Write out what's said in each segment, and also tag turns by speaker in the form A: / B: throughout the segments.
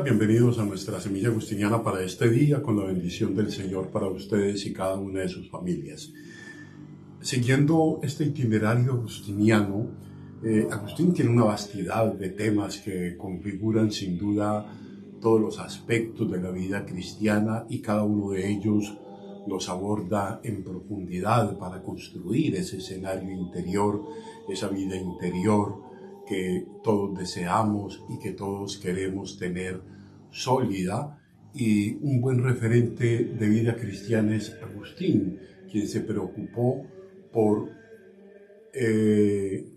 A: Bienvenidos a nuestra Semilla Agustiniana para este día, con la bendición del Señor para ustedes y cada una de sus familias. Siguiendo este itinerario agustiniano, Agustín tiene una vastidad de temas que configuran sin duda todos los aspectos de la vida cristiana, y cada uno de ellos los aborda en profundidad para construir ese escenario interior, esa vida interior que todos deseamos y que todos queremos tener sólida. Y un buen referente de vida cristiana es Agustín, quien se preocupó por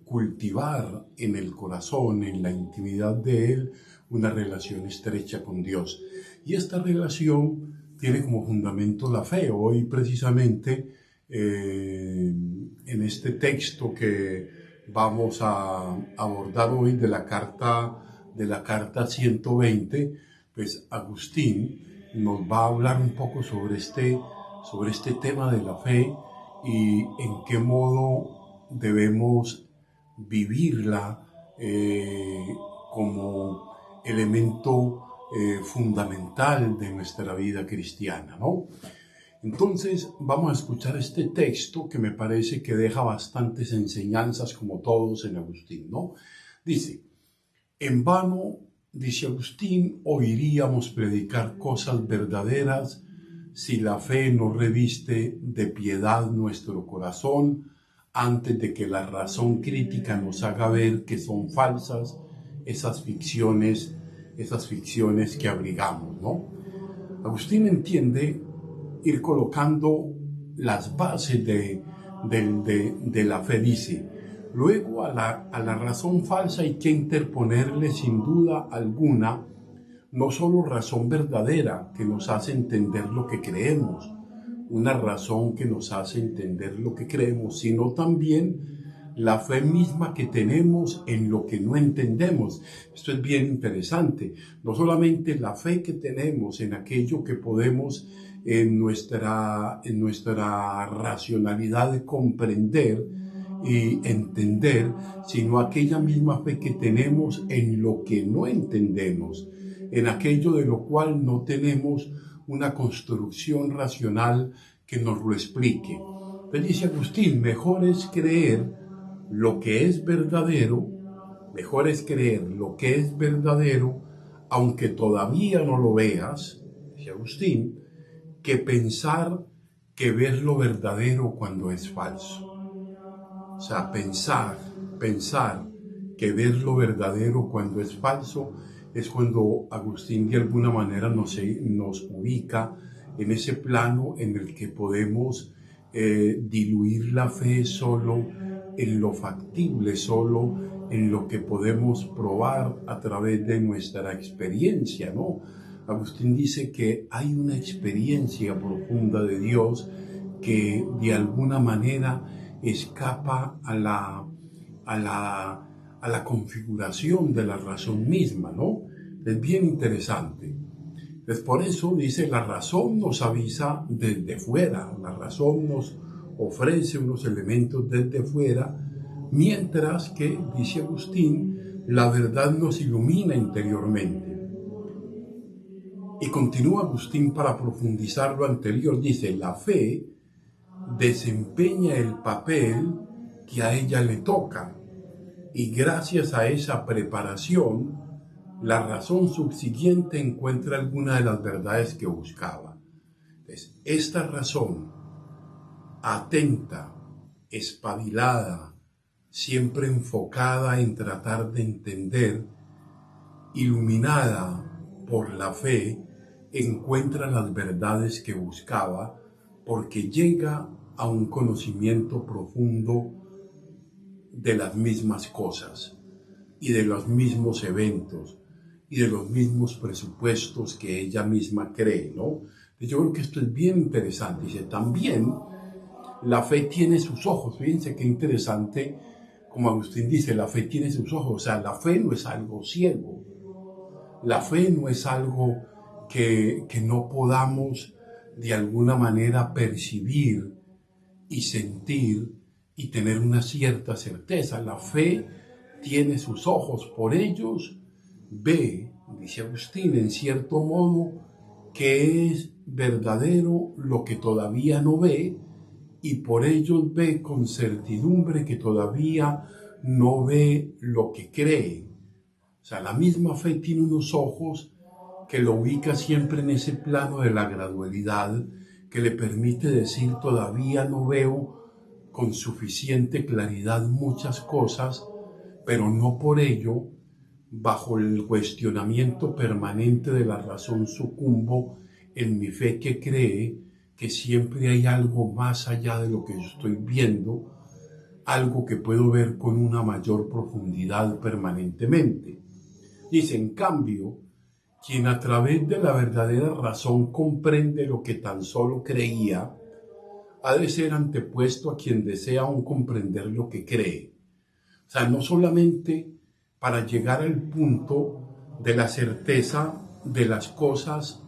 A: cultivar en el corazón, en la intimidad de él, una relación estrecha con Dios. Y esta relación tiene como fundamento la fe. Hoy precisamente en este texto que vamos a abordar hoy de la carta 120, pues Agustín nos va a hablar un poco sobre este tema de la fe y en qué modo debemos vivirla como elemento fundamental de nuestra vida cristiana, ¿no? Entonces vamos a escuchar este texto que me parece que deja bastantes enseñanzas, como todos en Agustín, ¿no? Dice: en vano, dice Agustín, oiríamos predicar cosas verdaderas si la fe no reviste de piedad nuestro corazón, antes de que la razón crítica nos haga ver que son falsas esas ficciones que abrigamos, ¿no? Agustín entiende ir colocando las bases de la fe. Dice: luego a la razón falsa hay que interponerle sin duda alguna no solo razón verdadera que nos hace entender lo que creemos, una razón que nos hace entender lo que creemos, sino también la fe misma que tenemos en lo que no entendemos. Esto es bien interesante. No solamente la fe que tenemos en aquello que podemos en nuestra racionalidad comprender y entender, sino aquella misma fe que tenemos en lo que no entendemos, en aquello de lo cual no tenemos una construcción racional que nos lo explique. Entonces dice Agustín: mejor es creer lo que es verdadero, aunque todavía no lo veas, dice Agustín, que pensar que ver lo verdadero cuando es falso. O sea, pensar que ver lo verdadero cuando es falso es cuando Agustín de alguna manera nos ubica en ese plano en el que podemos diluir la fe solo en lo factible, solo en lo que podemos probar a través de nuestra experiencia, ¿no? Agustín dice que hay una experiencia profunda de Dios que de alguna manera escapa a la configuración de la razón misma, ¿no? Es bien interesante. Entonces, por eso dice: la razón nos avisa desde fuera, la razón nos ofrece unos elementos desde fuera, mientras que, dice Agustín, la verdad nos ilumina interiormente. Y continúa Agustín para profundizar lo anterior. Dice: la fe desempeña el papel que a ella le toca, y gracias a esa preparación, la razón subsiguiente encuentra alguna de las verdades que buscaba. Entonces, esta razón atenta, espabilada, siempre enfocada en tratar de entender, iluminada por la fe, encuentra las verdades que buscaba, porque llega a un conocimiento profundo de las mismas cosas y de los mismos eventos y de los mismos presupuestos que ella misma cree, ¿no? Yo creo que esto es bien interesante. Dice: también la fe tiene sus ojos. Fíjense qué interesante, como Agustín dice, la fe tiene sus ojos. O sea, la fe no es algo ciego. La fe no es algo que no podamos de alguna manera percibir y sentir y tener una cierta certeza. La fe tiene sus ojos, por ellos ve dice Agustín, en cierto modo, que es verdadero lo que todavía no ve y por ello ve con certidumbre que todavía no ve lo que cree. O sea, la misma fe tiene unos ojos que lo ubica siempre en ese plano de la gradualidad, que le permite decir todavía no veo con suficiente claridad muchas cosas, pero no por ello, bajo el cuestionamiento permanente de la razón, sucumbo en mi fe que cree que siempre hay algo más allá de lo que yo estoy viendo, algo que puedo ver con una mayor profundidad permanentemente. Dice, en cambio, quien a través de la verdadera razón comprende lo que tan solo creía, ha de ser antepuesto a quien desea aún comprender lo que cree. O sea, no solamente para llegar al punto de la certeza de las cosas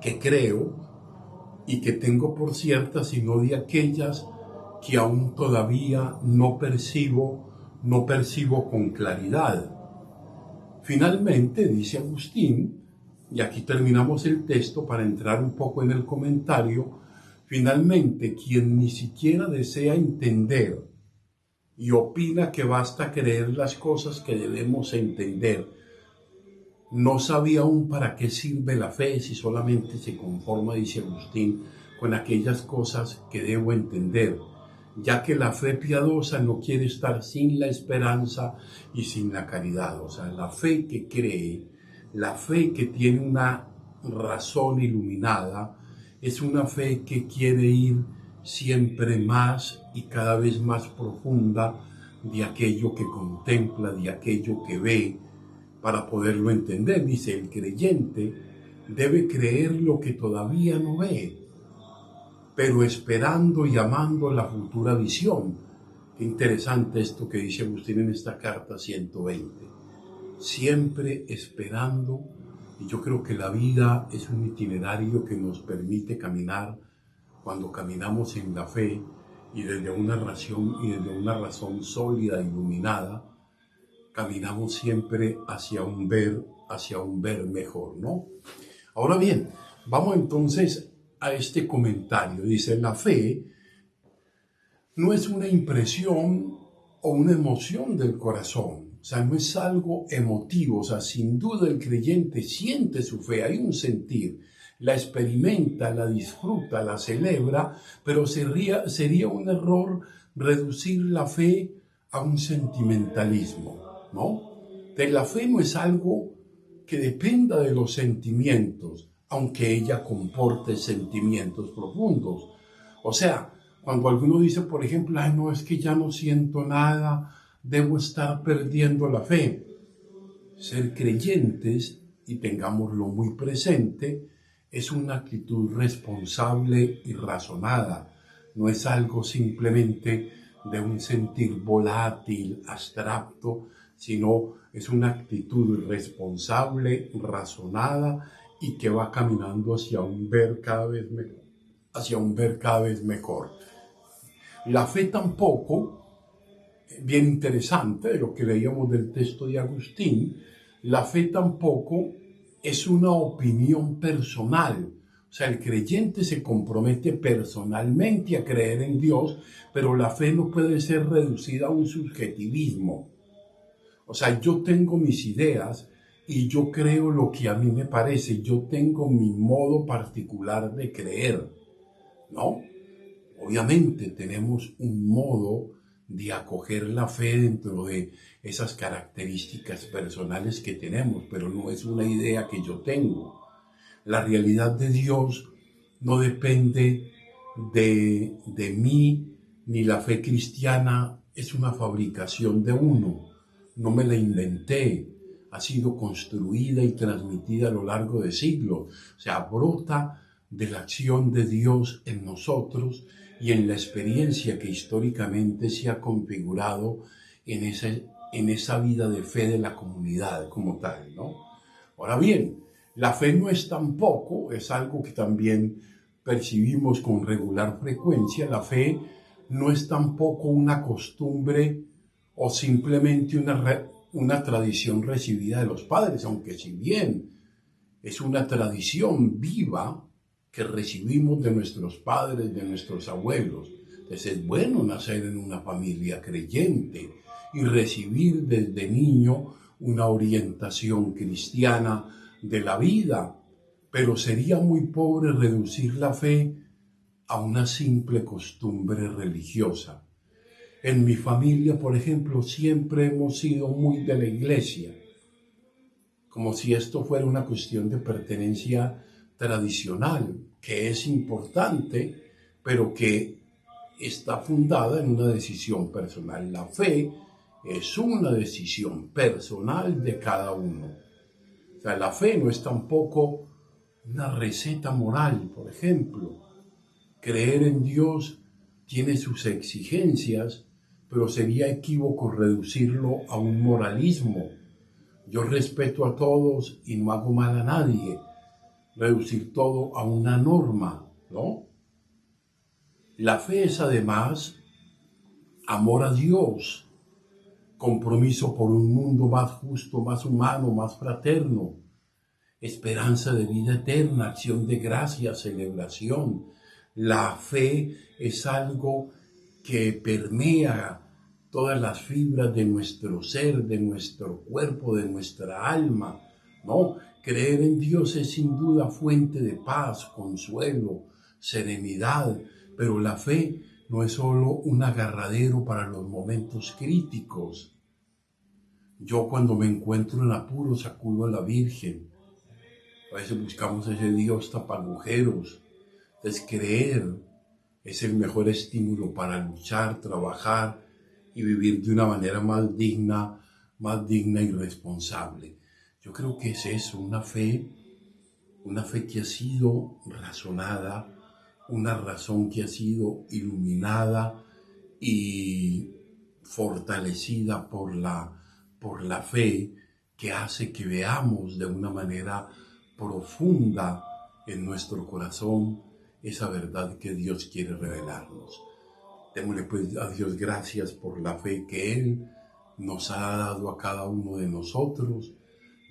A: que creo y que tengo por ciertas, sino de aquellas que aún todavía no percibo con claridad. Finalmente, dice Agustín, y aquí terminamos el texto para entrar un poco en el comentario, finalmente, quien ni siquiera desea entender y opina que basta creer las cosas que debemos entender, no sabía aún para qué sirve la fe si solamente se conforma, dice Agustín, con aquellas cosas que debo entender, ya que la fe piadosa no quiere estar sin la esperanza y sin la caridad. O sea, la fe que cree, la fe que tiene una razón iluminada, es una fe que quiere ir siempre más y cada vez más profunda de aquello que contempla, de aquello que ve, para poderlo entender. Dice, el creyente debe creer lo que todavía no ve, pero esperando y amando la futura visión. Qué interesante esto que dice Agustín en esta carta 120. Siempre esperando, y yo creo que la vida es un itinerario que nos permite caminar cuando caminamos en la fe y desde una razón sólida, iluminada, caminamos siempre hacia un ver mejor, ¿no? Ahora bien, vamos entonces a este comentario. Dice, la fe no es una impresión o una emoción del corazón, o sea, no es algo emotivo, o sea, sin duda el creyente siente su fe, hay un sentir, la experimenta, la disfruta, la celebra, pero sería un error reducir la fe a un sentimentalismo, ¿no? De la fe no es algo que dependa de los sentimientos, aunque ella comporte sentimientos profundos. O sea, cuando alguno dice, por ejemplo, ay, no, es que ya no siento nada, debo estar perdiendo la fe. Ser creyentes, y tengámoslo muy presente, es una actitud responsable y razonada. No es algo simplemente de un sentir volátil, abstracto, sino es una actitud responsable, razonada y que va caminando hacia un ver cada vez mejor. La fe tampoco, bien interesante de lo que leíamos del texto de Agustín, la fe tampoco es una opinión personal. O sea, el creyente se compromete personalmente a creer en Dios, pero la fe no puede ser reducida a un subjetivismo. O sea, yo tengo mis ideas y yo creo lo que a mí me parece, yo tengo mi modo particular de creer, ¿no? Obviamente tenemos un modo de acoger la fe dentro de esas características personales que tenemos, pero no es una idea que yo tengo. La realidad de Dios no depende de mí, ni la fe cristiana es una fabricación de uno. No me la inventé, ha sido construida y transmitida a lo largo de siglos. O sea, brota de la acción de Dios en nosotros y en la experiencia que históricamente se ha configurado en esa vida de fe de la comunidad como tal, ¿no? Ahora bien, la fe no es tampoco, es algo que también percibimos con regular frecuencia, la fe no es tampoco una costumbre o simplemente una tradición recibida de los padres, aunque si bien es una tradición viva que recibimos de nuestros padres, de nuestros abuelos. Entonces es bueno nacer en una familia creyente y recibir desde niño una orientación cristiana de la vida, pero sería muy pobre reducir la fe a una simple costumbre religiosa. En mi familia, por ejemplo, siempre hemos sido muy de la iglesia, como si esto fuera una cuestión de pertenencia tradicional, que es importante, pero que está fundada en una decisión personal. La fe es una decisión personal de cada uno. O sea, la fe no es tampoco una receta moral, por ejemplo. Creer en Dios tiene sus exigencias, pero sería equívoco reducirlo a un moralismo. Yo respeto a todos y no hago mal a nadie. Reducir todo a una norma, ¿no? La fe es además amor a Dios, compromiso por un mundo más justo, más humano, más fraterno, esperanza de vida eterna, acción de gracias, celebración. La fe es algo que permea todas las fibras de nuestro ser, de nuestro cuerpo, de nuestra alma, ¿no? Creer en Dios es sin duda fuente de paz, consuelo, serenidad, pero la fe no es solo un agarradero para los momentos críticos. Yo cuando me encuentro en apuros acudo a la Virgen. A veces buscamos a ese Dios tapagujeros. Entonces creer es el mejor estímulo para luchar, trabajar y vivir de una manera más digna y responsable. Yo creo que es eso, una fe que ha sido razonada, una razón que ha sido iluminada y fortalecida por la fe, que hace que veamos de una manera profunda en nuestro corazón esa verdad que Dios quiere revelarnos. Démosle pues a Dios gracias por la fe que Él nos ha dado a cada uno de nosotros.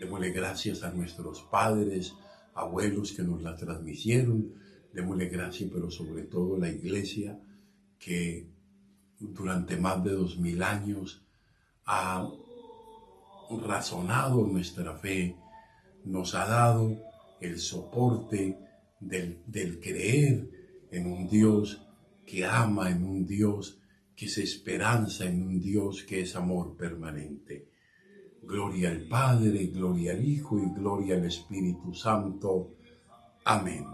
A: Démosle gracias a nuestros padres, abuelos que nos la transmitieron. Démosle gracias, pero sobre todo a la Iglesia que durante más de 2000 años ha razonado nuestra fe, nos ha dado el soporte del creer en un Dios que ama, en un Dios que es esperanza, en un Dios que es amor permanente. Gloria al Padre, gloria al Hijo y gloria al Espíritu Santo. Amén.